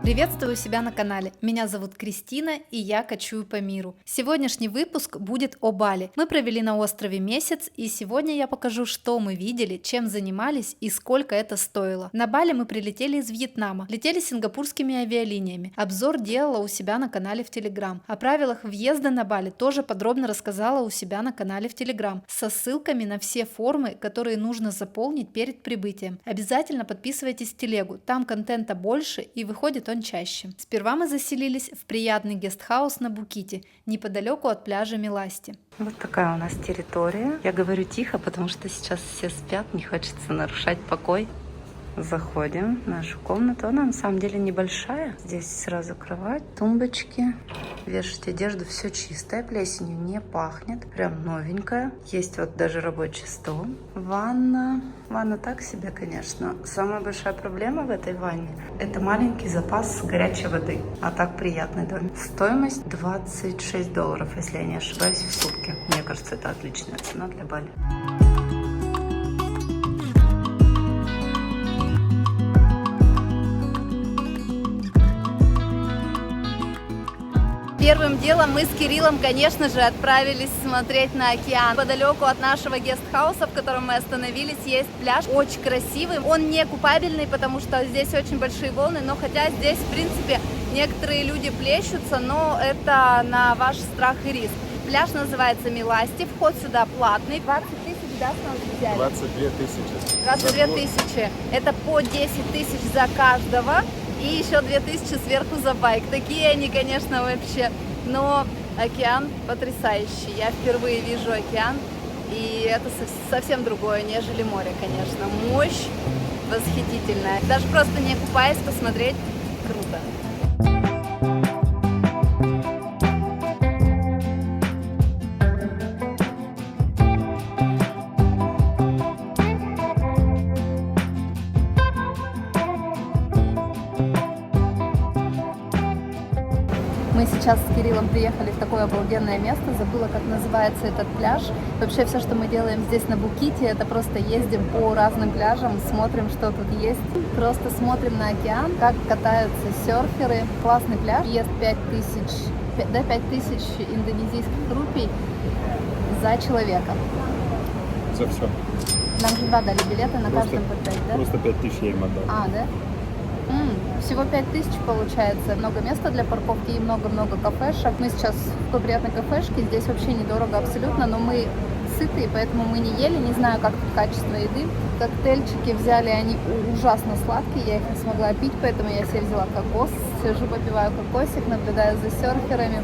Приветствую себя на канале. Меня зовут Кристина, и я кочую по миру. Сегодняшний выпуск будет о Бали. Мы провели на острове месяц, и сегодня я покажу, что мы видели, чем занимались и сколько это стоило. На Бали мы прилетели из Вьетнама, летели сингапурскими авиалиниями. Обзор делала у себя на канале в Телеграм. О правилах въезда на Бали тоже подробно рассказала у себя на канале в Телеграм, со ссылками на все формы, которые нужно заполнить перед прибытием. Обязательно подписывайтесь в телегу, там контента больше и выходит он чаще. Сперва мы заселились в приятный гестхаус на Буките, неподалеку от пляжа Миласти. Вот такая у нас территория. Я говорю тихо, потому что сейчас все спят, не хочется нарушать покой. Заходим в нашу комнату. Она на самом деле небольшая. Здесь сразу кровать, тумбочки. Вешать одежду, все чистое, плесенью не пахнет. Прям новенькая. Есть вот даже рабочий стол. Ванна. Ванна так себе, конечно. Самая большая проблема в этой ванне — это маленький запас горячей воды. А так приятный дом. Стоимость $26, если я не ошибаюсь, в сутки. Мне кажется, это отличная цена для Бали. Первым делом мы с Кириллом, конечно же, отправились смотреть на океан. Подалеку от нашего гестхауса, в котором мы остановились, есть пляж. Очень красивый. Он не купабельный, потому что здесь очень большие волны, но хотя здесь, в принципе, некоторые люди плещутся, но это на ваш страх и риск. Пляж называется Миласти, вход сюда платный. 20 тысяч, да, с нас взяли? 22 тысячи. 22 тысячи. Это по 10 тысяч за каждого. И еще 2000 сверху за байк. Такие они, конечно, вообще. Но океан потрясающий. Я впервые вижу океан. И это совсем другое, нежели море, конечно. Мощь восхитительная. Даже просто не купаясь, посмотреть круто. Мы сейчас с Кириллом приехали в такое обалденное место, забыла, как называется этот пляж. Вообще все, что мы делаем здесь на Буките, это просто ездим по разным пляжам, смотрим, что тут есть. Просто смотрим на океан, как катаются серферы. Классный пляж, ест 5000 индонезийских рупий за человека. За все. Нам же 2 дали билеты, на каждом по 5, да? Просто 5000 я им отдал. А, да? Всего 5000 получается, много места для парковки и много-много кафешек. Мы сейчас в такой приятной кафешке, здесь вообще недорого абсолютно, но мы сытые, поэтому мы не ели, не знаю, как тут качество еды. Коктейльчики взяли, они ужасно сладкие, я их не смогла пить, поэтому я себе взяла кокос, сижу, попиваю кокосик, наблюдаю за серферами.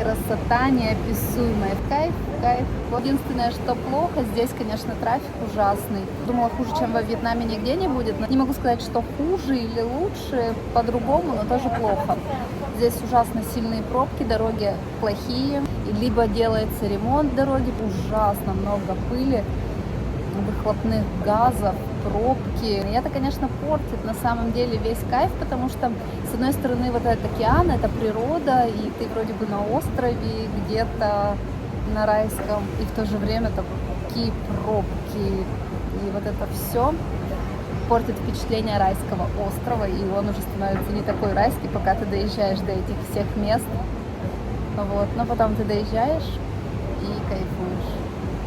Красота неописуемая. Кайф, кайф. Единственное, что плохо, здесь, конечно, трафик ужасный. Думала, хуже, чем во Вьетнаме, нигде не будет. Но не могу сказать, что хуже или лучше, по-другому, но тоже плохо. Здесь ужасно сильные пробки, дороги плохие. Либо делается ремонт дороги, ужасно много пыли, выхлопных газов, пробки. И это, конечно, портит на самом деле весь кайф, потому что, с одной стороны, вот этот океан, это природа, и ты вроде бы на острове, где-то на райском, и в то же время такие пробки. И вот это все портит впечатление райского острова, и он уже становится не такой райский, пока ты доезжаешь до этих всех мест. Вот. Но потом ты доезжаешь и кайфуешь.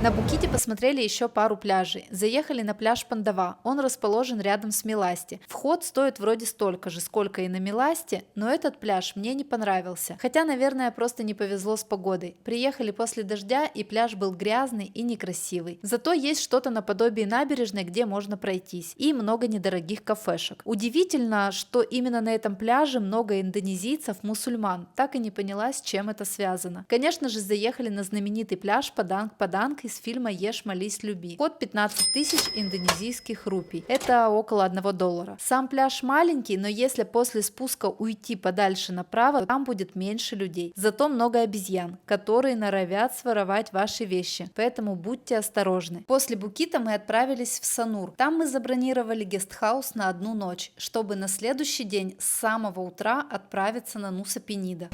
На Буките посмотрели еще пару пляжей. Заехали на пляж Пандава, он расположен рядом с Миласти. Вход стоит вроде столько же, сколько и на Миласти, но этот пляж мне не понравился. Хотя, наверное, просто не повезло с погодой. Приехали после дождя, и пляж был грязный и некрасивый. Зато есть что-то наподобие набережной, где можно пройтись, и много недорогих кафешек. Удивительно, что именно на этом пляже много индонезийцев-мусульман. Так и не поняла, с чем это связано. Конечно же, заехали на знаменитый пляж Паданг из фильма «Ешь, молись, люби». Вход 15 тысяч индонезийских рупий. Это около $1. Сам пляж маленький, но если после спуска уйти подальше направо, то там будет меньше людей. Зато много обезьян, которые норовят своровать ваши вещи. Поэтому будьте осторожны. После Букита мы отправились в Санур. Там мы забронировали гестхаус на 1 ночь, чтобы на следующий день с самого утра отправиться на Нуса Пенида.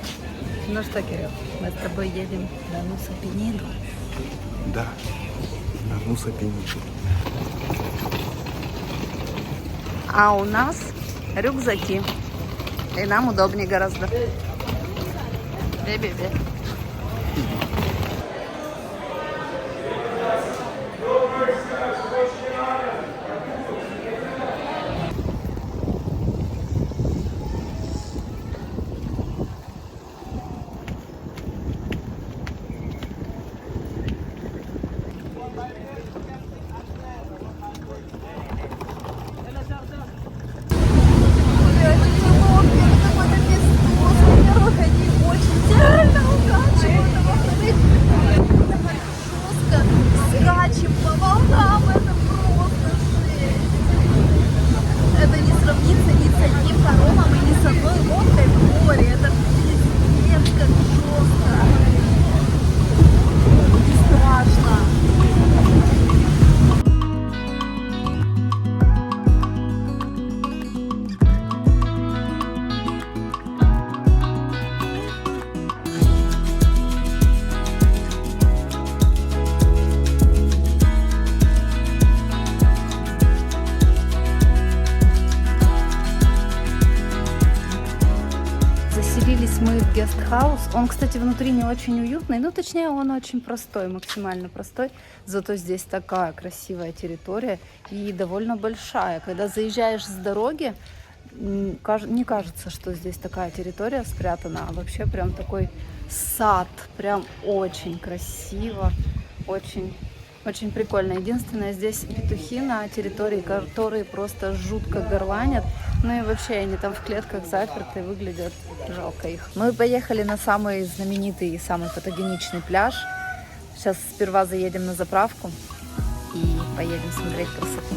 Ну что, Кирилл, мы с тобой едем на Нуса Пениду. Да, на Нуса Пениду. А у нас рюкзаки. И нам удобнее гораздо. Бе-бе-бе. Скачем по волнам, это просто жесть. Это не сравнится ни с одним паромом и ни с одной лодкой в море. Это пиздец как жестко. И страшно. Заселились мы в гестхаус. Он, кстати, внутри не очень уютный, ну, точнее, он очень простой, максимально простой. Зато здесь такая красивая территория и довольно большая. Когда заезжаешь с дороги, не кажется, что здесь такая территория спрятана, а вообще прям такой сад, прям очень красиво, очень... Очень прикольно. Единственное, здесь петухи на территории, которые просто жутко горланят. Ну и вообще они там в клетках заперты, выглядят жалко их. Мы поехали на самый знаменитый и самый фотогеничный пляж. Сейчас сперва заедем на заправку и поедем смотреть красоту.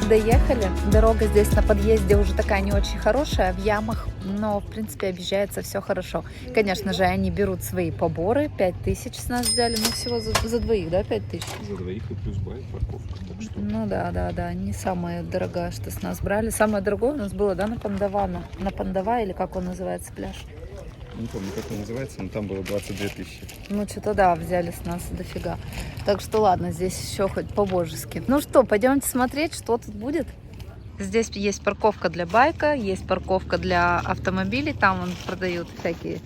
Доехали. Дорога здесь на подъезде уже такая не очень хорошая, в ямах, но в принципе объезжается все хорошо. Конечно же, они берут свои поборы, 5000 с нас взяли, ну всего за двоих, да, 5000? За двоих и плюс байк, парковка, так что... Ну да, не самая дорогая, что с нас брали. Самое дорогое у нас было, да, на Пандава, или как он называется, пляж? Не помню, как он называется, но там было 22 тысячи. Ну, что-то да, взяли с нас дофига. Так что ладно, здесь еще хоть по-божески. Ну что, пойдемте смотреть, что тут будет. Здесь есть парковка для байка, есть парковка для автомобилей. Там вон продают всякие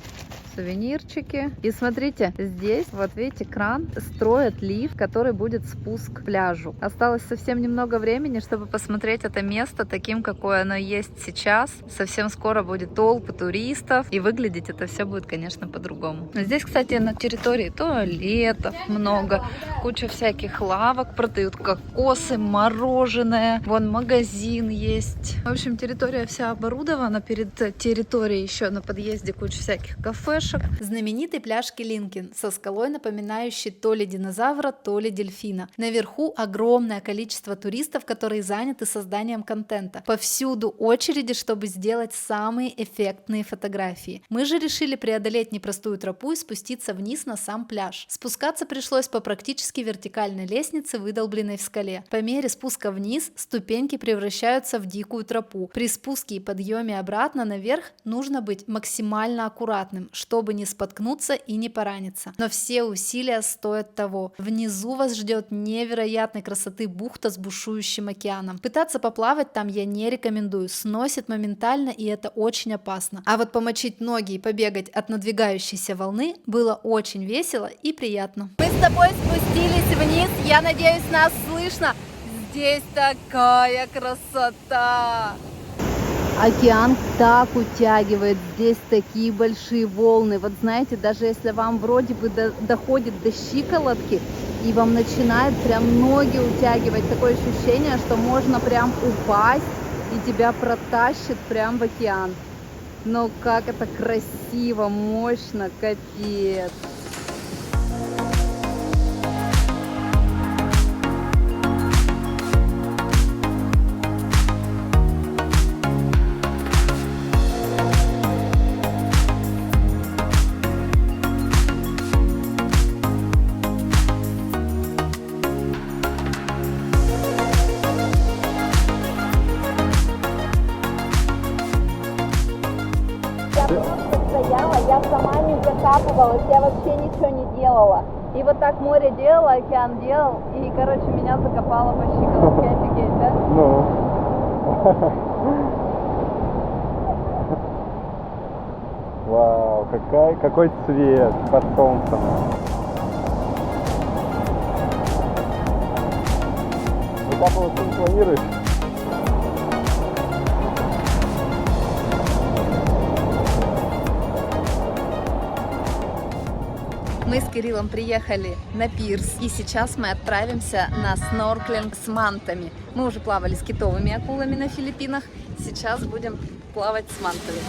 сувенирчики. И смотрите, здесь, вот видите, кран, строят лифт, который будет спуск к пляжу. Осталось совсем немного времени, чтобы посмотреть это место таким, какое оно есть сейчас. Совсем скоро будет толпы туристов, и выглядеть это все будет, конечно, по-другому. Здесь, кстати, на территории туалетов много, куча всяких лавок, продают кокосы, мороженое, вон магазин есть. В общем, территория вся оборудована. Перед территорией еще на подъезде куча всяких кафешек. Знаменитый пляж Келинкин со скалой, напоминающей то ли динозавра, то ли дельфина. Наверху огромное количество туристов, которые заняты созданием контента. Повсюду очереди, чтобы сделать самые эффектные фотографии. Мы же решили преодолеть непростую тропу и спуститься вниз на сам пляж. Спускаться пришлось по практически вертикальной лестнице, выдолбленной в скале. По мере спуска вниз ступеньки превращаются в дикую тропу. При спуске и подъеме обратно наверх нужно быть максимально аккуратным, чтобы не споткнуться и не пораниться. Но все усилия стоят того. Внизу вас ждет невероятной красоты бухта с бушующим океаном. Пытаться поплавать там я не рекомендую, сносит моментально, и это очень опасно. А вот помочить ноги и побегать от надвигающейся волны было очень весело и приятно. Мы с тобой спустились вниз, я надеюсь, нас слышно. Здесь такая красота! Океан так утягивает, здесь такие большие волны. Вот знаете, даже если вам вроде бы доходит до щиколотки, и вам начинает прям ноги утягивать, такое ощущение, что можно прям упасть, и тебя протащит прям в океан. Но как это красиво, мощно, капец. Я я сама не закапывалась, я вообще ничего не делала. И вот так море делало, океан делал, и, короче, меня закопало по щиколотке, офигеть, да? Ну. Вау, какой цвет под солнцем. Выкапываться не планируешь? Мы с Кириллом приехали на пирс, и сейчас мы отправимся на снорклинг с мантами. Мы уже плавали с китовыми акулами на Филиппинах, сейчас будем плавать с мантами.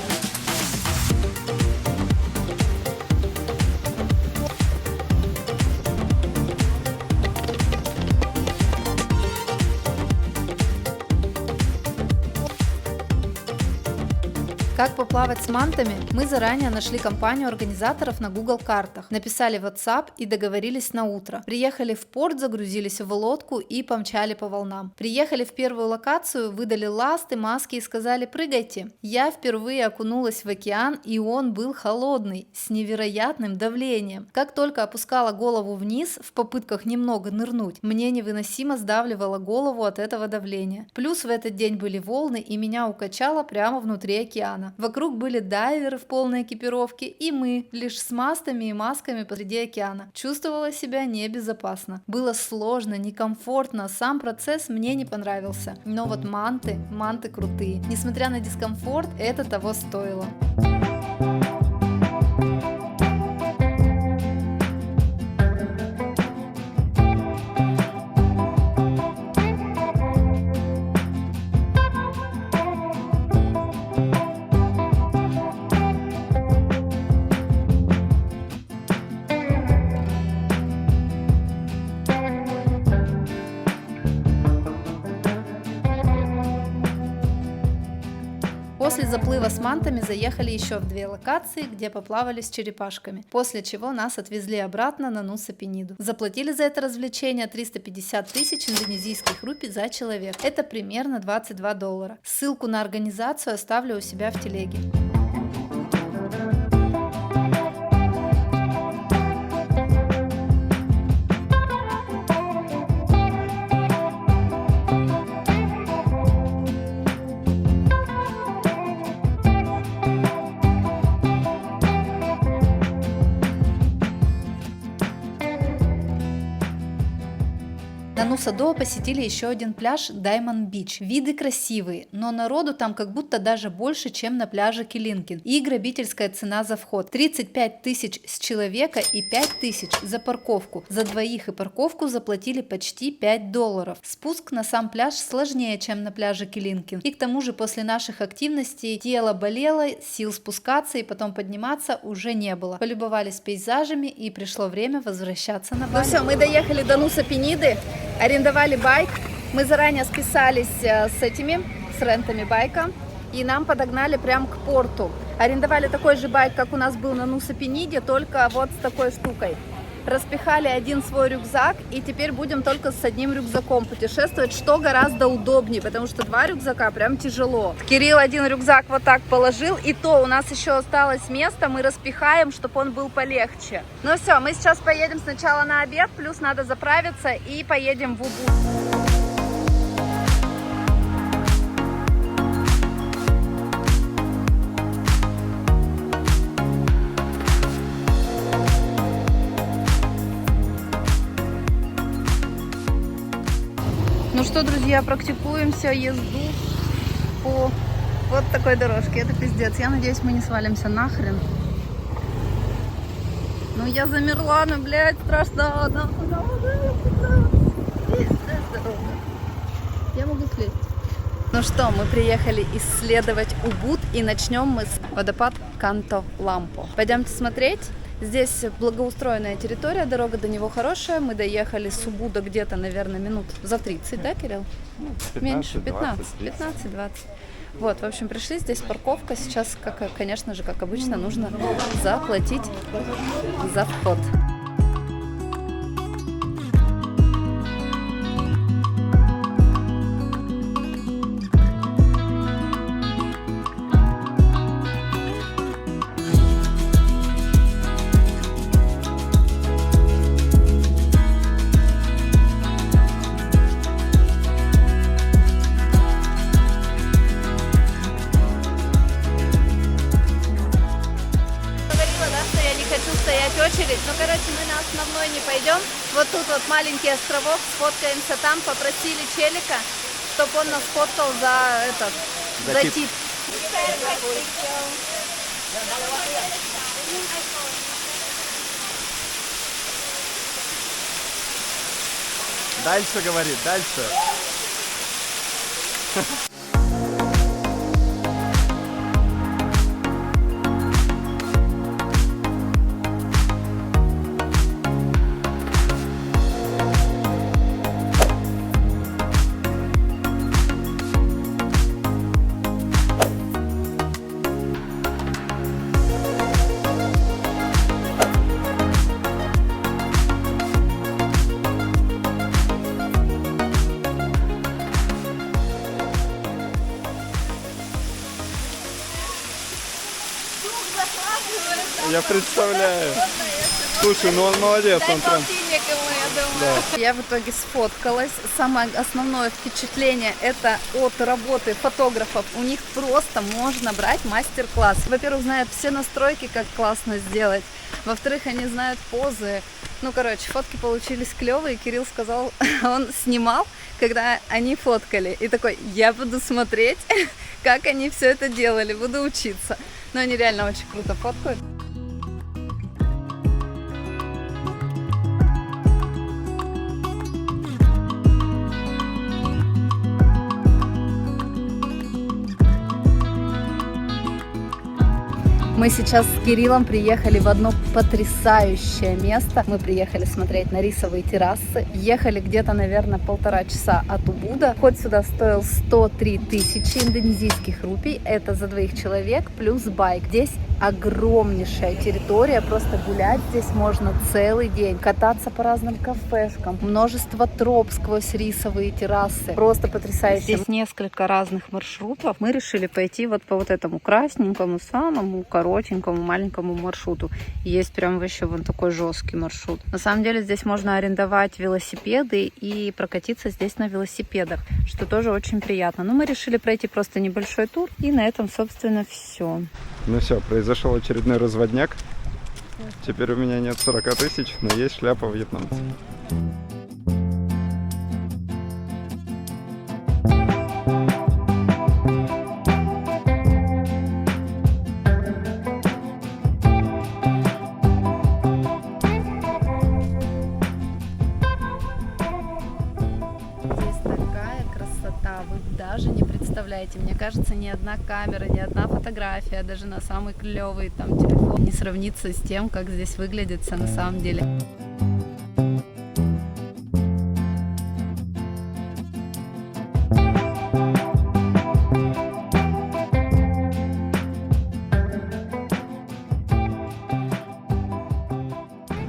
Как поплавать с мантами? Мы заранее нашли компанию организаторов на Google картах, написали в WhatsApp и договорились на утро. Приехали в порт, загрузились в лодку и помчали по волнам. Приехали в первую локацию, выдали ласты, маски и сказали: прыгайте. Я впервые окунулась в океан, и он был холодный, с невероятным давлением. Как только опускала голову вниз в попытках немного нырнуть, мне невыносимо сдавливало голову от этого давления. Плюс в этот день были волны, и меня укачало прямо внутри океана. Вокруг были дайверы в полной экипировке, и мы лишь с мастами и масками посреди океана. Чувствовала себя небезопасно. Было сложно, некомфортно, сам процесс мне не понравился. Но вот манты крутые. Несмотря на дискомфорт, это того стоило. После заплыва с мантами заехали еще в 2 локации, где поплавали с черепашками, после чего нас отвезли обратно на Нуса-Пениду. Заплатили за это развлечение 350 тысяч индонезийских рупий за человек. Это примерно $22. Ссылку на организацию оставлю у себя в телеге. На Нуса-Дуа посетили еще один пляж Даймонд Бич. Виды красивые, но народу там как будто даже больше, чем на пляже Килинкин. И грабительская цена за вход. 35 тысяч с человека и 5 тысяч за парковку. За двоих и парковку заплатили почти $5. Спуск на сам пляж сложнее, чем на пляже Килинкин. И к тому же после наших активностей тело болело, сил спускаться и потом подниматься уже не было. Полюбовались пейзажами, и пришло время возвращаться на Бали. Ну все, мы доехали до Нуса-Пениды. Арендовали байк, мы заранее списались с рентами байка, и нам подогнали прям к порту. Арендовали такой же байк, как у нас был на Нуса-Пениде, только вот с такой штукой. Распихали один свой рюкзак, и теперь будем только с одним рюкзаком путешествовать, что гораздо удобнее, потому что 2 рюкзака прям тяжело. Кирилл один рюкзак вот так положил, и то у нас еще осталось место, мы распихаем, чтобы он был полегче. Ну все, мы сейчас поедем сначала на обед, плюс надо заправиться, и поедем в Убуд. Ну что, друзья, практикуемся езду по вот такой дорожке. Это пиздец. Я надеюсь, мы не свалимся нахрен. Ну я замерла, ну, блядь, страшно. Я могу слезть. Ну что, мы приехали исследовать Убуд, и начнем мы с водопад Канто-Лампо. Пойдемте смотреть. Здесь благоустроенная территория, дорога до него хорошая. Мы доехали с Убуда где-то, наверное, минут за 30, да, Кирилл? 15, меньше, 15-20. Вот, в общем, пришли, здесь парковка. Сейчас, конечно же, как обычно, нужно заплатить за вход. 9. Ну, короче, мы на основной не пойдем. Вот тут вот маленький островок, сфоткаемся там. Попросили челика, чтобы он нас сфоткал за этот, за тип. Дальше говорит, дальше. Я представляю. Слушай, ну он молодец, он прям... Я в итоге сфоткалась. Самое основное впечатление это от работы фотографов. У них просто можно брать мастер-класс. Во-первых, знают все настройки, как классно сделать. Во-вторых, они знают позы. Ну, короче, фотки получились клевые. Кирилл сказал, он снимал, когда они фоткали. И такой, я буду смотреть, как они все это делали, буду учиться. Но они реально очень круто фоткают. Мы сейчас с Кириллом приехали в одно потрясающее место. Мы приехали смотреть на рисовые террасы. Ехали где-то, наверное, 1,5 часа от Убуда. Вход сюда стоил 103 тысячи индонезийских рупий. Это за 2 человек плюс байк. Здесь огромнейшая территория. Просто гулять здесь можно целый день. Кататься по разным кафешкам. Множество троп сквозь рисовые террасы. Просто потрясающе. Здесь несколько разных маршрутов. Мы решили пойти вот по вот этому красненькому, самому коротенькому, маленькому маршруту. Есть прям вообще вон такой жесткий маршрут. На самом деле здесь можно арендовать велосипеды и прокатиться здесь на велосипедах, что тоже очень приятно. Но мы решили пройти просто небольшой тур, и на этом, собственно, все. Ну все, произошел очередной разводняк. Теперь у меня нет 40 тысяч, но есть шляпа вьетнамца. Вы даже не представляете, мне кажется, ни одна камера, ни одна фотография, даже на самый клевый там телефон не сравнится с тем, как здесь выглядит все на самом деле.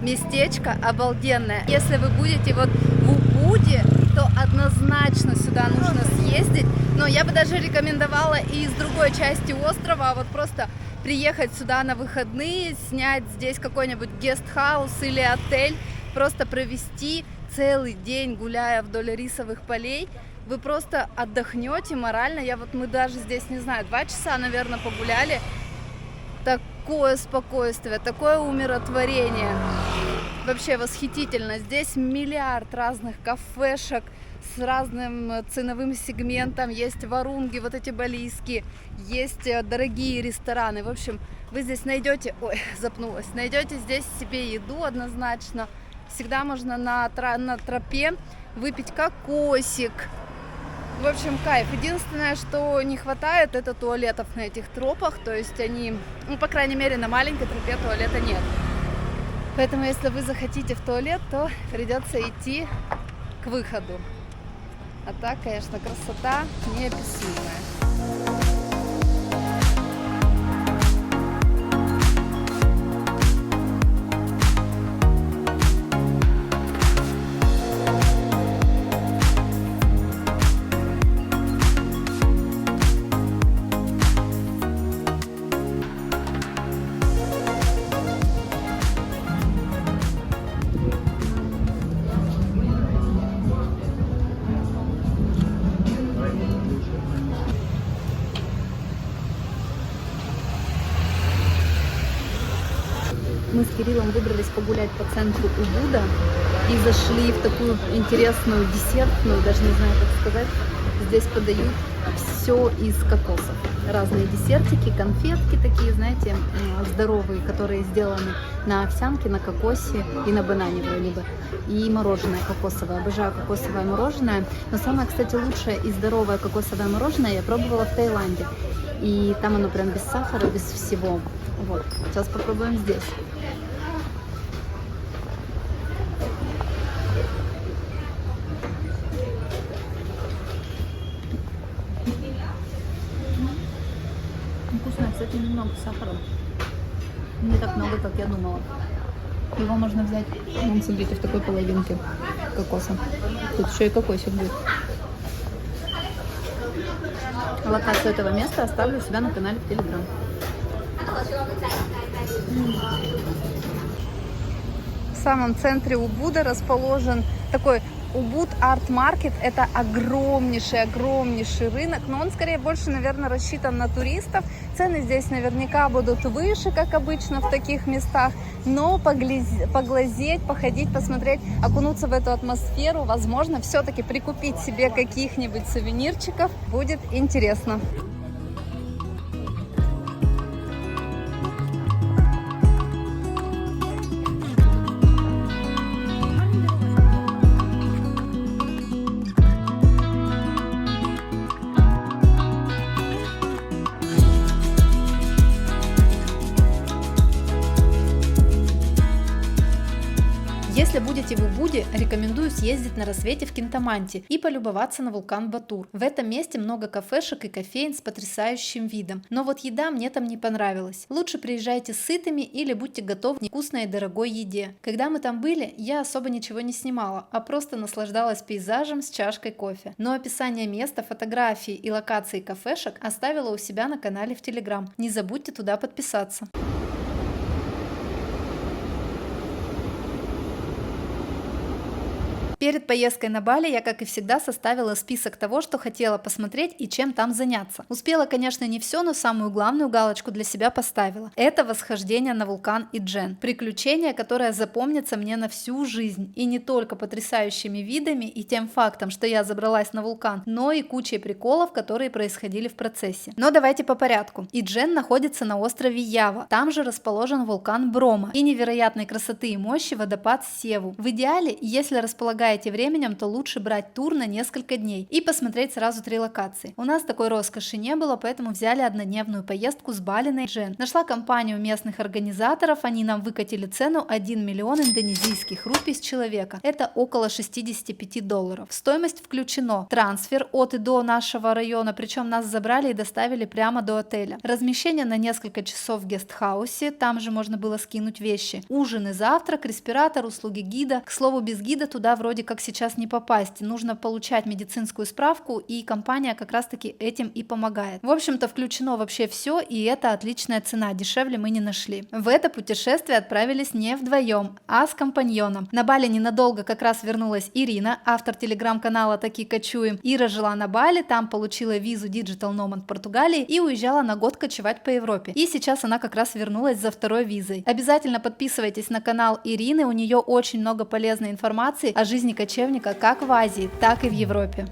Местечко обалденное. Если вы будете вот в Убуде, то однозначно сюда нужно съездить. Но я бы даже рекомендовала и из другой части острова вот просто приехать сюда на выходные, снять здесь какой-нибудь гестхаус или отель, просто провести целый день, гуляя вдоль рисовых полей. Вы просто отдохнете морально. Мы даже здесь, не знаю, 2 часа, наверное, погуляли. Такое спокойствие, такое умиротворение. Вообще восхитительно. Здесь миллиард разных кафешек с разным ценовым сегментом. Есть варунги, вот эти балийские, есть дорогие рестораны. В общем, вы здесь найдете, запнулась, найдете здесь себе еду однозначно. Всегда можно на тропе выпить кокосик. В общем, кайф. Единственное, что не хватает, это туалетов на этих тропах. То есть они, по крайней мере, на маленькой тропе туалета нет. Поэтому, если вы захотите в туалет, то придется идти к выходу. А так, конечно, красота неописуемая. Мы с Кириллом выбрались погулять по центру Убуда и зашли в такую интересную десертную, даже не знаю, как сказать. Здесь подают все из кокосов. Разные десертики, конфетки такие, знаете, здоровые, которые сделаны на овсянке, на кокосе и на банане вроде бы. И мороженое кокосовое. Обожаю кокосовое мороженое. Но самое, кстати, лучшее и здоровое кокосовое мороженое я пробовала в Таиланде. И там оно прям без сахара, без всего. Вот. Сейчас попробуем здесь. Вкусное, кстати, немного сахара. Не так много, как я думала. Его можно взять, вон, смотрите, в такой половинке кокоса. Тут еще и кокосик будет. Локацию этого места оставлю у себя на канале в Telegram. В самом центре Убуда расположен такой Убуд Арт Маркет. Это огромнейший рынок, но он скорее больше, наверное, рассчитан на туристов. Цены здесь наверняка будут выше, как обычно в таких местах, но поглазеть, походить, посмотреть, окунуться в эту атмосферу, возможно, все-таки прикупить себе каких-нибудь сувенирчиков будет интересно. Если будете в Убуде, рекомендую съездить на рассвете в Кинтаманте и полюбоваться на вулкан Батур. В этом месте много кафешек и кофеен с потрясающим видом, но вот еда мне там не понравилась. Лучше приезжайте сытыми или будьте готовы к вкусной и дорогой еде. Когда мы там были, я особо ничего не снимала, а просто наслаждалась пейзажем с чашкой кофе. Но описание места, фотографии и локации кафешек оставила у себя на канале в Telegram. Не забудьте туда подписаться. Перед поездкой на Бали я, как и всегда, составила список того, что хотела посмотреть и чем там заняться. Успела, конечно, не все, но самую главную галочку для себя поставила. Это восхождение на вулкан Иджен. Приключение, которое запомнится мне на всю жизнь. И не только потрясающими видами и тем фактом, что я забралась на вулкан, но и кучей приколов, которые происходили в процессе. Но давайте по порядку. Иджен находится на острове Ява. Там же расположен вулкан Брома и невероятной красоты и мощи водопад Севу. В идеале, если располагаете временем, то лучше брать тур на несколько дней и посмотреть сразу 3 локации. У нас такой роскоши не было, поэтому взяли однодневную поездку с Бали на Иджен. Нашла компанию местных организаторов, они нам выкатили цену 1 миллион индонезийских рупий с человека. Это около $65. В стоимость включено трансфер от и до нашего района, причем нас забрали и доставили прямо до отеля. Размещение на несколько часов в гестхаусе, там же можно было скинуть вещи. Ужин и завтрак, респиратор, услуги гида. К слову, без гида туда вроде как сейчас не попасть, нужно получать медицинскую справку, и компания как раз таки этим и помогает. В общем-то, включено вообще все, и это отличная цена, дешевле мы не нашли. В это путешествие отправились не вдвоем, а с компаньоном. На Бали ненадолго как раз вернулась Ирина, автор телеграм-канала «Таки кочуем». Ира жила на Бали, там получила визу Digital Nomad Португалии и уезжала на год кочевать по Европе. И сейчас она как раз вернулась за 2-й визой. Обязательно подписывайтесь на канал Ирины, у нее очень много полезной информации о жизни кочевника как в Азии, так и в Европе.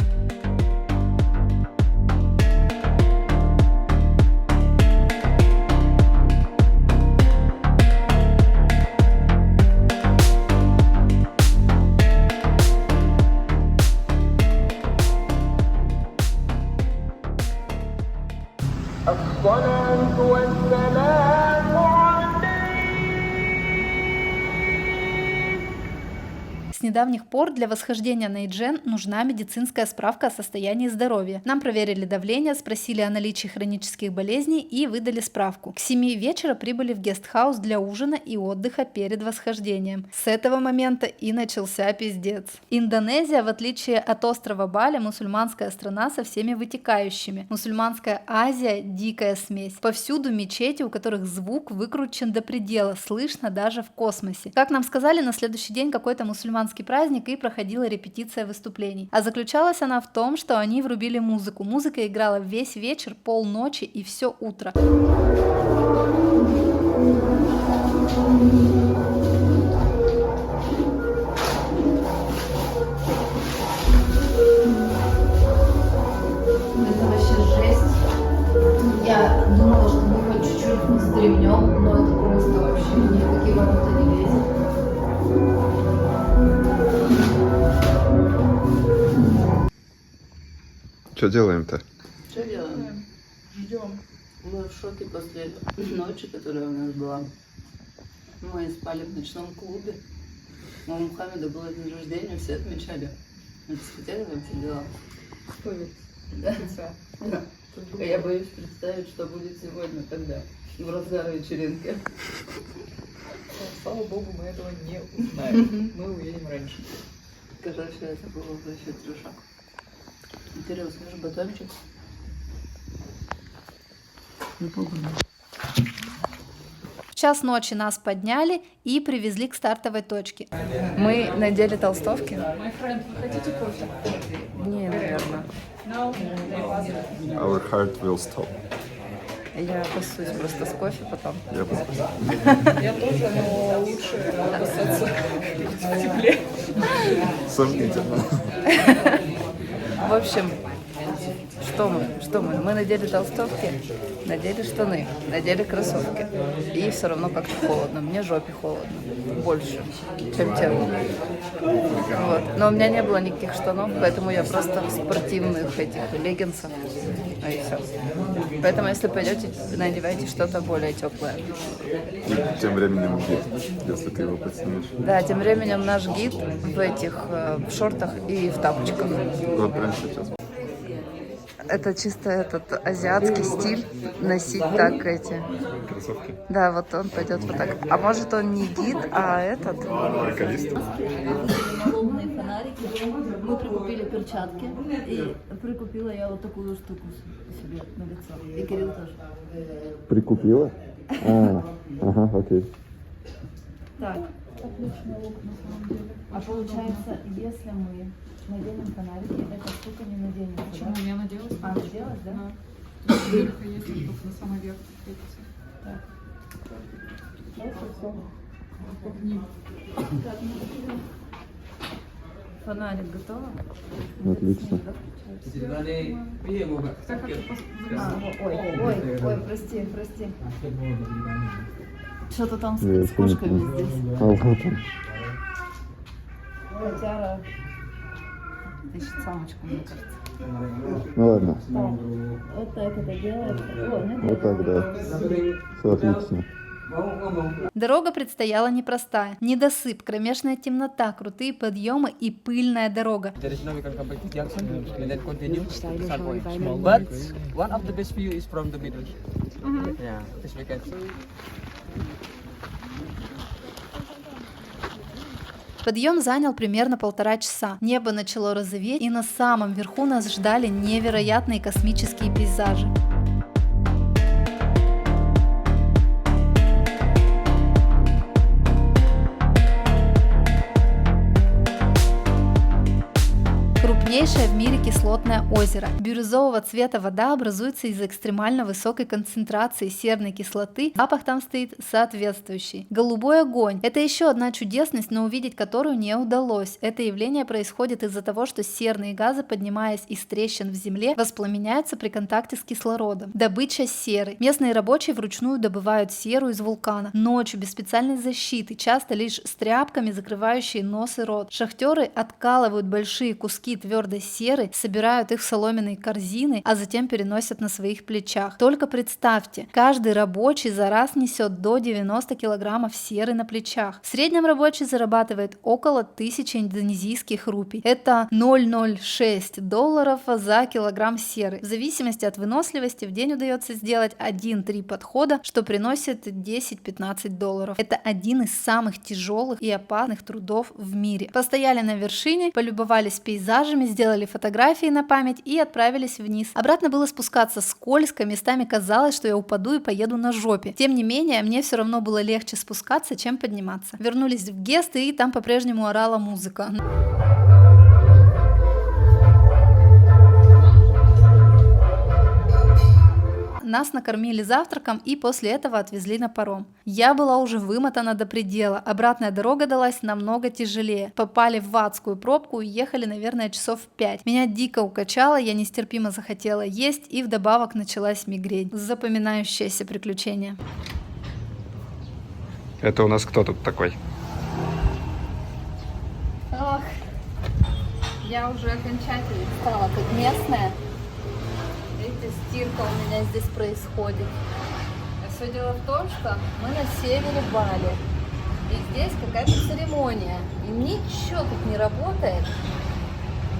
С недавних пор для восхождения на Иджен нужна медицинская справка о состоянии здоровья. Нам проверили давление, спросили о наличии хронических болезней и выдали справку. К 7 вечера прибыли в гестхаус для ужина и отдыха перед восхождением. С этого момента и начался пиздец. Индонезия, в отличие от острова Бали, мусульманская страна со всеми вытекающими. Мусульманская Азия – дикая смесь. Повсюду мечети, у которых звук выкручен до предела, слышно даже в космосе. Как нам сказали, на следующий день какой-то мусульманский мусульманский праздник, и проходила репетиция выступлений. А заключалась она в том, что они врубили музыку. Музыка играла весь вечер, полночи и все утро. Это вообще жесть. Я думала, что мы хоть чуть-чуть вздремнем, но это просто вообще ни в какие ворота не лезет. Что делаем-то? Что делаем? Ждем. Мы в шоке после ночи, которая у нас была. Мы спали в ночном клубе. У Мухаммеда было день рождения, все отмечали. Дискотека там все дела. Да. Да. А я боюсь представить, что будет сегодня тогда, в разгар вечеринки. Слава богу, мы этого не узнаем. Мы уедем раньше. Короче, это было вообще трешак. Кирилл, скажи, батончик? Не пугай. В час ночи нас подняли и привезли к стартовой точке. Мы надели толстовки. Хотите кофе? Не, наверное. Our heart will stop. Я обоссусь просто с кофе потом. Я посмотрю. Я тоже, но лучше опасаться в тепле. Сомнительно. В общем, что мы? Мы надели толстовки, надели штаны, надели кроссовки. И все равно как-то холодно. Мне жопе холодно. Больше, чем телу. Вот. Но у меня не было никаких штанов, поэтому я просто в спортивных этих леггинсах. И все. Поэтому, если пойдете, надевайте что-то более теплое. И тем временем гид, если ты его подснимешь. Да, тем временем наш гид в этих в шортах и в тапочках. Вот прямо сейчас. Это чисто этот азиатский стиль носить так эти. Кроссовки. Да, вот он пойдет вот так. А может он не гид, а этот? Приколист. Налобные фонарики. Мы прикупили перчатки. И прикупила я вот такую штуку себе на лицо. И Кирилл тоже. Прикупила? Ага, окей. Так. Отличный лук на самом деле. А получается, если мы наденем фонарики, эта штука не наденется, Почему? да? Я наделась. А, наделась, да? Да. Верха есть, только на самый верх светится. Так. Дальше все. Как не. Фонарик готово? Отлично. Так хочу Ой, прости. Что-то там с понял. кошками здесь. А вот он. Котяра. Это еще самочка, мне кажется. Ну ладно. Вот так это делается. Вот так, да. Все отлично. Дорога предстояла непростая. Недосып, кромешная темнота, крутые подъемы и пыльная дорога. There is no we can come back to Jackson and then continue to Sunpoint. But one of the best view is from the middle. Yeah, this we can see. Подъем занял примерно 1,5 часа. Небо начало розоветь, и на самом верху нас ждали невероятные космические пейзажи. Крупнейшее в мире кислотное озеро. Бирюзового цвета вода образуется из-за экстремально высокой концентрации серной кислоты. Запах там стоит соответствующий. Голубой огонь. Это еще одна чудесность, но увидеть которую не удалось. Это явление происходит из-за того, что серные газы, поднимаясь из трещин в земле, воспламеняются при контакте с кислородом. Добыча серы. Местные рабочие вручную добывают серу из вулкана. Ночью, без специальной защиты, часто лишь с тряпками, закрывающие нос и рот. Шахтеры откалывают большие куски твердой серы, собирают их в соломенные корзины, а затем переносят на своих плечах. Только представьте, каждый рабочий за раз несет до 90 килограммов серы на плечах. В среднем рабочий зарабатывает около 1000 индонезийских рупий. Это $0,06 за килограмм серы. В зависимости от выносливости в день удается сделать 1-3 подхода, что приносит $10-15. Это один из самых тяжелых и опасных трудов в мире. Постояли на вершине, полюбовались пейзажами, сделали фотографии на память и отправились вниз. Обратно было спускаться скользко, местами казалось, что я упаду и поеду на жопе. Тем не менее, мне все равно было легче спускаться, чем подниматься. Вернулись в Гест, и там по-прежнему орала музыка. Нас накормили завтраком и после этого отвезли на паром. Я была уже вымотана до предела, обратная дорога далась намного тяжелее. Попали в адскую пробку и ехали, наверное, часов 5. Меня дико укачало, я нестерпимо захотела есть и вдобавок началась мигрень. Запоминающееся приключение. Это у нас кто тут такой? Ох, я уже окончательно стала как местная. Видите, стирка у меня здесь происходит. Все дело в том, что мы на севере Бали. И здесь какая-то церемония. И ничего тут не работает.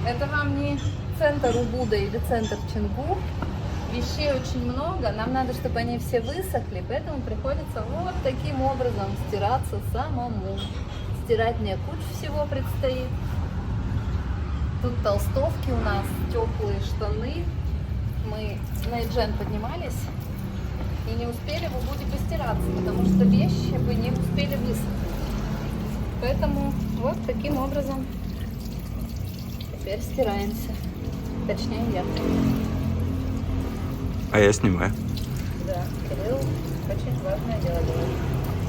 Это вам не центр Убуда или центр Чингу. Вещей очень много. Нам надо, чтобы они все высохли. Поэтому приходится вот таким образом стираться самому. Стирать мне куча всего предстоит. Тут толстовки у нас, теплые штаны. Мы на Эджен поднимались и не успели в Убуде постираться, потому что вещи бы не успели высохнуть. Поэтому вот таким образом теперь стираемся. Точнее, я. А я снимаю. Да, Кирилл очень важное дело делает.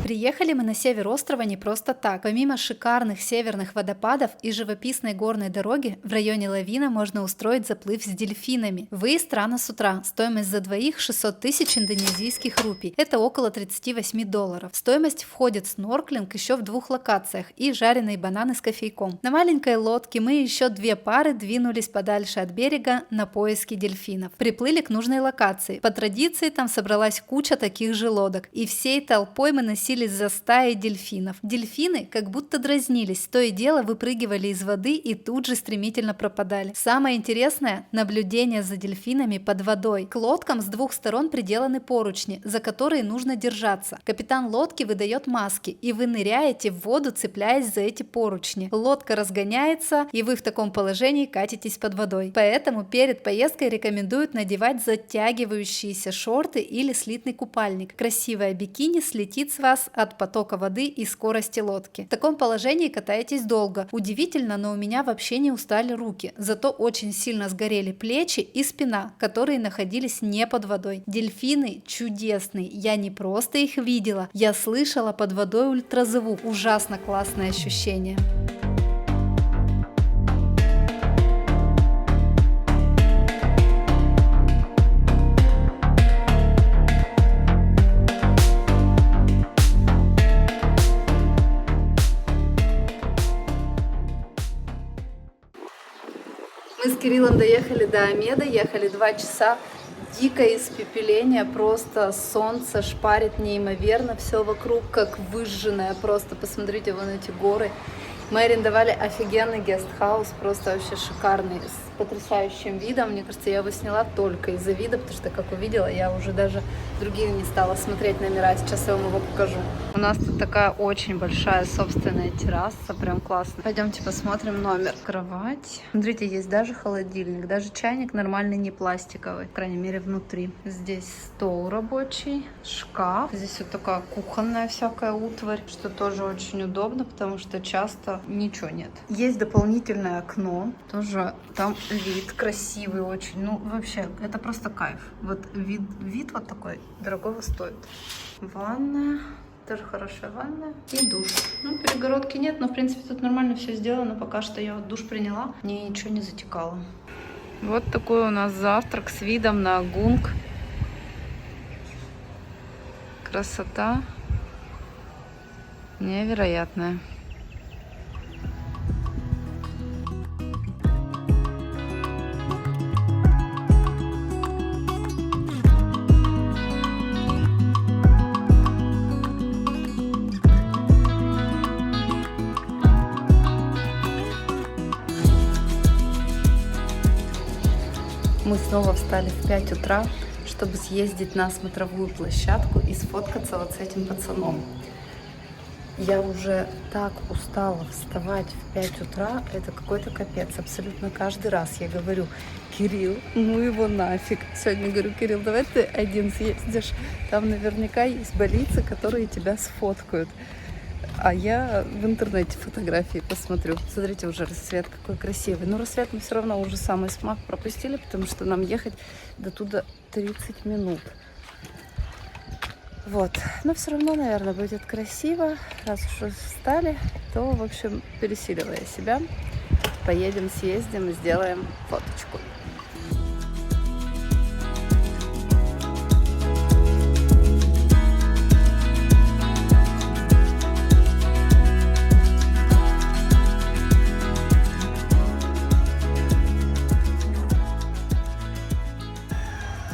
Приехали мы на север острова не просто так. Помимо шикарных северных водопадов и живописной горной дороги, в районе Лавина можно устроить заплыв с дельфинами. Выезд рано с утра. Стоимость за двоих 600 тысяч индонезийских рупий. Это около $38. В стоимость входит снорклинг еще в 2 локациях и жареные бананы с кофейком. На маленькой лодке мы еще 2 пары двинулись подальше от берега на поиски дельфинов. Приплыли к нужной локации. По традиции там собралась куча таких же лодок. И всей толпой мы носились за стаей дельфинов. Дельфины как будто дразнились, то и дело выпрыгивали из воды и тут же стремительно пропадали. Самое интересное – наблюдение за дельфинами под водой. К лодкам с 2 сторон приделаны поручни, за которые нужно держаться. Капитан лодки выдает маски, и вы ныряете в воду, цепляясь за эти поручни. Лодка разгоняется, и вы в таком положении катитесь под водой. Поэтому перед поездкой рекомендуют надевать затягивающиеся шорты или слитный купальник. Красивое бикини слетит с вас от потока воды и скорости лодки. В таком положении катаетесь долго. Удивительно, но у меня вообще не устали руки. Зато очень сильно сгорели плечи и спина, которые находились не под водой. Дельфины чудесные. Я не просто их видела, я слышала под водой ультразвук. Ужасно классное ощущение. Мы с Кириллом доехали до Омеда, ехали 2 часа. Дикое испепеление, просто солнце шпарит неимоверно, все вокруг как выжженное, просто посмотрите вон эти горы. Мы арендовали офигенный гестхаус, просто вообще шикарный, с потрясающим видом. Мне кажется, я его сняла только из-за вида, потому что, как увидела, я уже даже другие не стала смотреть номера. Сейчас я вам его покажу. У нас тут такая очень большая собственная терраса, прям классно. Пойдемте посмотрим номер. Кровать. Смотрите, есть даже холодильник, даже чайник нормальный, не пластиковый, по крайней мере, внутри. Здесь стол рабочий, шкаф. Здесь вот такая кухонная всякая утварь, что тоже очень удобно, потому что часто ничего нет. Есть дополнительное окно, тоже там вид красивый очень. Ну, вообще, это просто кайф. Вот вид вот такой, дорогого стоит. Ванная, тоже хорошая ванная. И душ. Ну, перегородки нет, но, в принципе, тут нормально все сделано. Пока что я вот душ приняла, мне ничего не затекало. Вот такой у нас завтрак с видом на Агунг. Красота невероятная. Мы снова встали в 5 утра, чтобы съездить на смотровую площадку и сфоткаться вот с этим пацаном. Я уже так устала вставать в 5 утра, это какой-то капец. Абсолютно каждый раз я говорю: Кирилл, ну его нафиг. Сегодня говорю: Кирилл, давай ты один съездишь. Там наверняка есть больницы, которые тебя сфоткают. А я в интернете фотографии посмотрю. Смотрите, уже рассвет какой красивый. Но рассвет мы все равно уже самый смак пропустили, потому что нам ехать до туда 30 минут. Вот. Но все равно, наверное, будет красиво. Раз уж встали, то, в общем, пересиливая себя, поедем, съездим и сделаем фоточку.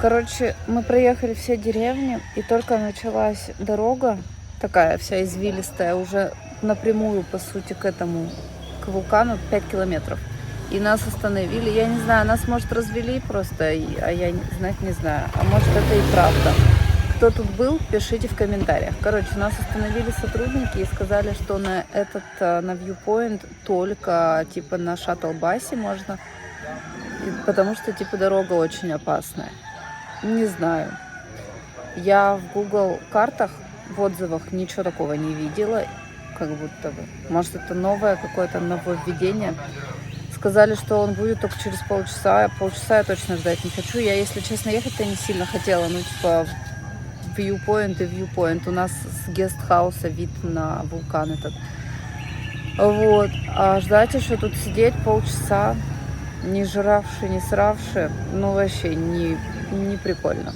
Короче, мы проехали все деревни, и только началась дорога, такая вся извилистая, уже напрямую, по сути, к вулкану 5 километров. И нас остановили, я не знаю, нас, может, развели просто, а я знать не знаю, а может, это и правда. Кто тут был, пишите в комментариях. Короче, нас остановили сотрудники и сказали, что на viewpoint только, типа, на шаттл-басе можно, потому что, типа, дорога очень опасная. Не знаю. Я в Google картах, в отзывах ничего такого не видела, как будто бы. Может, это новое какое-то нововведение. Сказали, что он будет только через полчаса. Полчаса я точно ждать не хочу. Я, если честно, ехать-то не сильно хотела. Ну, типа, viewpoint и viewpoint. У нас с гестхауса вид на вулкан этот. Вот. А ждать еще тут сидеть полчаса, не жравши, не сравши, ну, вообще не прикольно.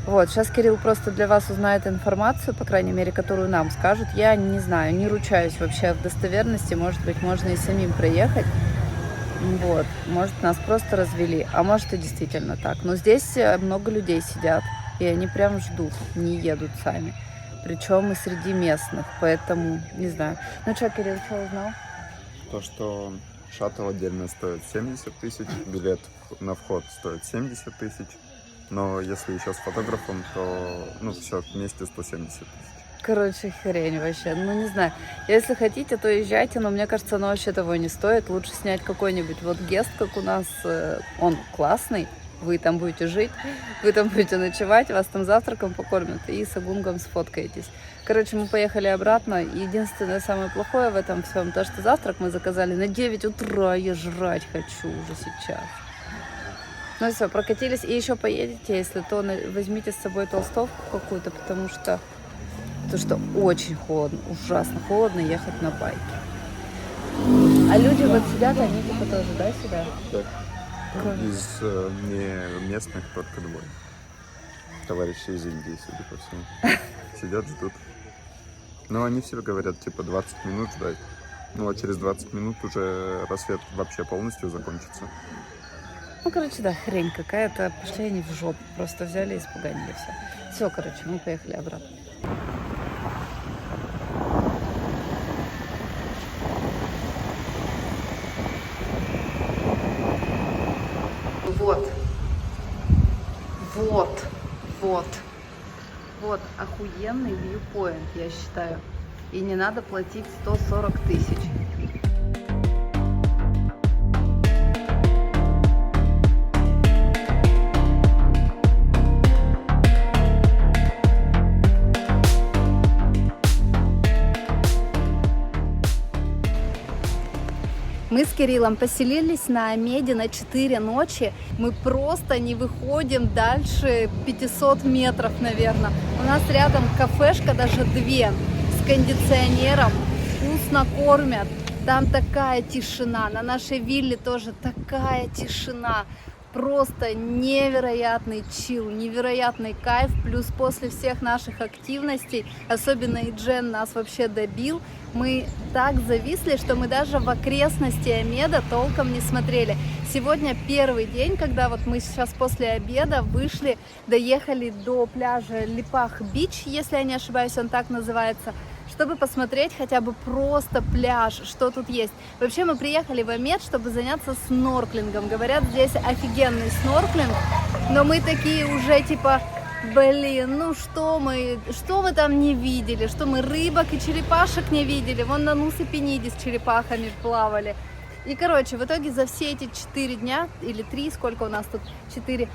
Вот, сейчас Кирилл просто для вас узнает информацию, по крайней мере, которую нам скажут. Я не знаю, не ручаюсь вообще в достоверности. Может быть, можно и самим проехать. Вот, может, нас просто развели, а может, и действительно так. Но здесь много людей сидят, и они прям ждут, не едут сами. Причем и среди местных, поэтому не знаю. Ну что, Кирилл, что узнал? То, что шаттл отдельно стоит 70 тысяч, билет на вход стоит 70 тысяч, но если еще с фотографом, то, ну, все вместе 170 тысяч. Короче, хрень вообще, ну не знаю. Если хотите, то езжайте, но мне кажется, оно вообще того не стоит. Лучше снять какой-нибудь вот гест, как у нас, он классный. Вы там будете жить, вы там будете ночевать, вас там завтраком покормят и с Агунгом сфоткаетесь. Короче, мы поехали обратно. Единственное, самое плохое в этом всем, то, что завтрак мы заказали на 9 утра. Я жрать хочу уже сейчас. Ну все, прокатились. И еще поедете, если то возьмите с собой толстовку какую-то, потому что очень холодно, ужасно холодно ехать на байке. А люди вот сидят, они типа тоже, да, сюда? Так. Из не местных только двое. Товарищи из Индии, судя по всему. Сидят, ждут. Но они все говорят, типа, 20 минут ждать. Ну, а через 20 минут уже рассвет вообще полностью закончится. Ну, короче, да, хрень какая-то. Пошли они в жопу. Просто взяли и испуганили все. Все, короче, мы поехали обратно. Вот охуенный viewpoint, я считаю. И не надо платить 140 тысяч. Мы с Кириллом поселились на Омеде на 4 ночи. Мы просто не выходим дальше 500 метров, наверное. У нас рядом кафешка, даже 2, с кондиционером. Вкусно кормят. Там такая тишина. На нашей вилле тоже такая тишина. Просто невероятный чил, невероятный кайф. Плюс после всех наших активностей, особенно и Джен нас вообще добил, мы так зависли, что мы даже в окрестности Омеда толком не смотрели. Сегодня первый день, когда вот мы сейчас после обеда вышли, доехали до пляжа Липах-Бич, если я не ошибаюсь, он так называется, чтобы посмотреть хотя бы просто пляж, что тут есть. Вообще мы приехали в Омед, чтобы заняться снорклингом. Говорят, здесь офигенный снорклинг, но мы такие уже типа Блин, ну что мы там не видели, что мы рыбок и черепашек не видели, вон на Нуса-Пениде с черепахами плавали. И, короче, в итоге за все эти 4 дня, или 3, сколько у нас тут, 4,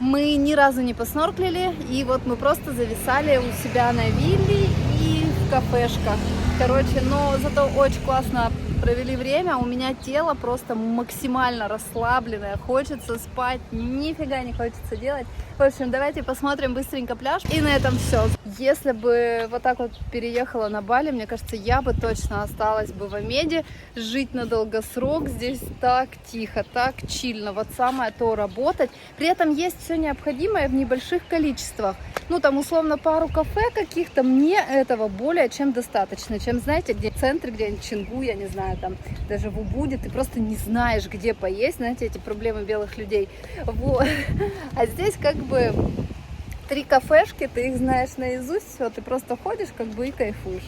мы ни разу не поснорклили, и вот мы просто зависали у себя на вилле и в кафешках. Короче, но зато очень классно провели время, у меня тело просто максимально расслабленное, хочется спать, нифига не хочется делать. В общем, давайте посмотрим быстренько пляж, и на этом все. Если бы вот так вот переехала на Бали, мне кажется, я бы точно осталась бы в Омеде, жить на долгосрок, здесь так тихо, так чильно, вот самое то работать. При этом есть все необходимое в небольших количествах. Ну, там, условно, пару кафе каких-то, мне этого более чем достаточно, чем, знаете, где в центре, где-нибудь Чингу, я не знаю, там, даже в Убуде, ты просто не знаешь, где поесть, знаете, эти проблемы белых людей. Вот. А здесь как бы 3 кафешки, ты их знаешь наизусть, все, ты просто ходишь как бы и кайфуешь.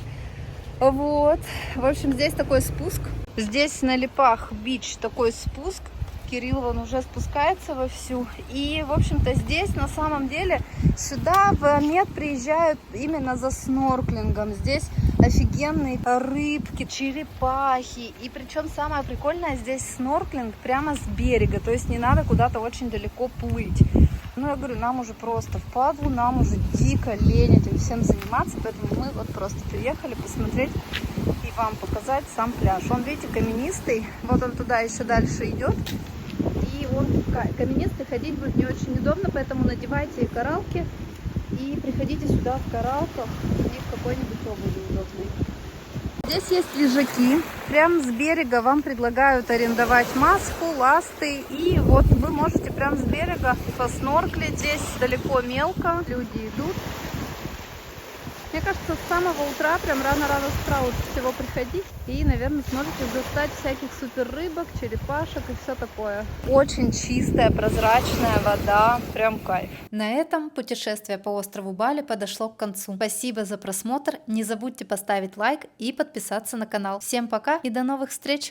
Вот. В общем, здесь такой спуск. Здесь на Липах-бич такой спуск. Кирилл вон уже спускается вовсю. И, в общем-то, здесь на самом деле сюда в Омед приезжают именно за снорклингом. Здесь офигенные рыбки, черепахи. И причем самое прикольное, здесь снорклинг прямо с берега. То есть не надо куда-то очень далеко плыть. Ну, я говорю, нам уже просто впадлу, нам уже дико лень этим всем заниматься. Поэтому мы вот просто приехали посмотреть и вам показать сам пляж. Он, видите, каменистый. Вот он туда еще дальше идет. И он каменистый, ходить будет не очень удобно, поэтому надевайте коралки и приходите сюда в коралках и в какой-нибудь обуви удобной. Здесь есть лежаки. Прямо с берега вам предлагают арендовать маску, ласты. И вот вы можете прямо с берега поснорклить. Здесь далеко мелко, люди идут. Мне кажется, с самого утра, прям рано-рано с утра лучше всего приходить. И, наверное, сможете достать всяких супер рыбок, черепашек и все такое. Очень чистая, прозрачная вода. Прям кайф. На этом путешествие по острову Бали подошло к концу. Спасибо за просмотр. Не забудьте поставить лайк и подписаться на канал. Всем пока и до новых встреч!